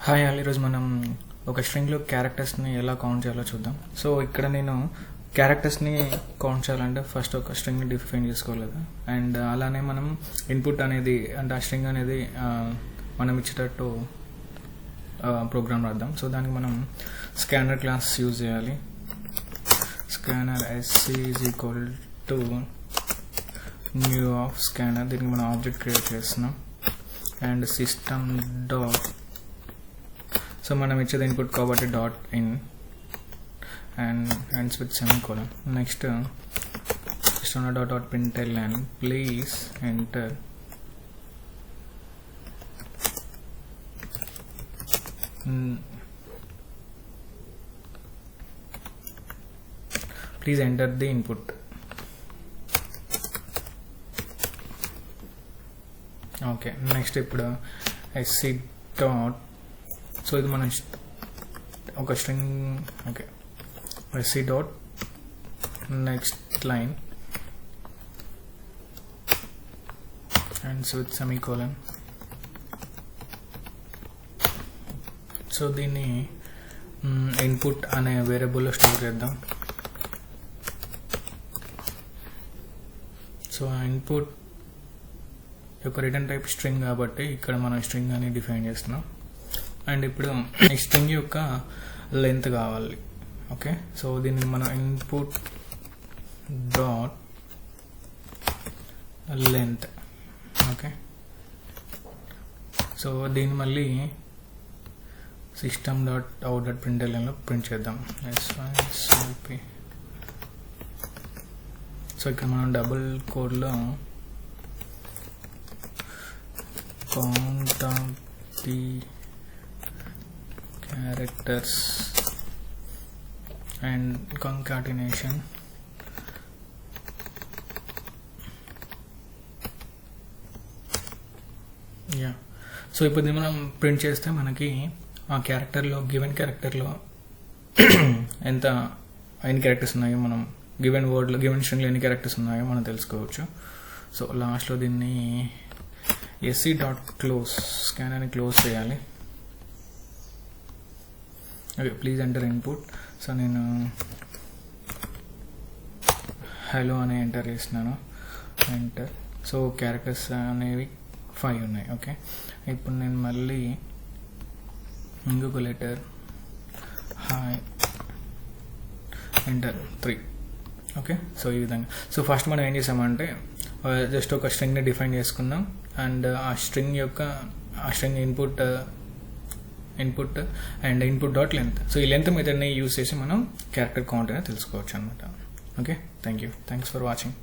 Hi all, ఈరోజు మనం ఒక స్ట్రింగ్లో క్యారెక్టర్స్ని ఎలా కౌంట్ చేయాలో చూద్దాం. సో ఇక్కడ నేను క్యారెక్టర్స్ని కౌంట్ చేయాలంటే ఫస్ట్ ఒక స్ట్రింగ్ని డిఫైన్ చేసుకోలేదు. అండ్ అలానే మనం ఇన్పుట్ అనేది అంటే ఆ స్ట్రింగ్ అనేది మనం ఇచ్చేటట్టు ప్రోగ్రామ్ రాద్దాం. సో దానికి మనం స్కానర్ క్లాస్ యూజ్ చేయాలి. Scanner sc is equal to new of scanner. దీనికి మనం ఆబ్జెక్ట్ క్రియేట్ చేస్తున్నాం. అండ్ సిస్టమ్ డాట్, సో మనం ఇచ్చేది ఇన్పుట్ కాబట్టి dot in and ends with semicolon. Next system dot println please enter the input. Okay, next ఇప్పుడు sc dot, so ఇది మన ఒక string. Okay, sc dot next line ends with semicolon. So దీన్ని input అనే వేరియబుల్లో store చేద్దాం. So input యొక్క return type string కాబట్టి ఇక్కడ మనం స్ట్రింగ్ అని డిఫైన్ చేస్తున్నాం. అండ్ ఇప్పుడు ఈ స్ట్రింగ్ యొక్క లెంత్ కావాలి. ఓకే, సో దీన్ని మనం input dot length. Okay, so దీన్ని మళ్ళీ సిస్టమ్ డాట్ అవుట్ డాట్ printlnలో ప్రింట్ చేద్దాం. s1 సో ఇక్కడ మనం డబుల్ కోడ్లో count of the characters and concatenation. Yeah, so ఇప్పుడు దీన్ని మనం ప్రింట్ చేస్తే మనకి ఆ క్యారెక్టర్లో గివెన్ క్యారెక్టర్లో ఎన్ని క్యారెక్టర్స్ ఉన్నాయో మనం గివెన్ వర్డ్లో గివెన్ స్ట్రింగ్లో ఎన్ని క్యారెక్టర్స్ ఉన్నాయో మనం తెలుసుకోవచ్చు. సో లాస్ట్లో దీన్ని sc డాట్ క్లోజ్ స్కానర్ని క్లోజ్ చేయాలి. Okay, please enter input. So నేను హలో అని ఎంటర్ చేస్తున్నాను. ఎంటర్. సో క్యారెక్టర్స్ అనేవి 5 ఉన్నాయి. ఓకే, ఇప్పుడు నేను మళ్ళీ ఇంకొక letter hi enter 3. Okay, so ఈ విధంగా. సో ఫస్ట్ మనం ఏం చేసామంటే జస్ట్ ఒక స్ట్రింగ్ని డిఫైన్ చేసుకుందాం. అండ్ ఆ string input and input dot length. So ఈ లెంత్ మెథడ్ని యూజ్ చేసి మనం క్యారెక్టర్ కౌంట్ అనేది తెలుసుకోవచ్చు అనమాట. Okay, thanks for watching.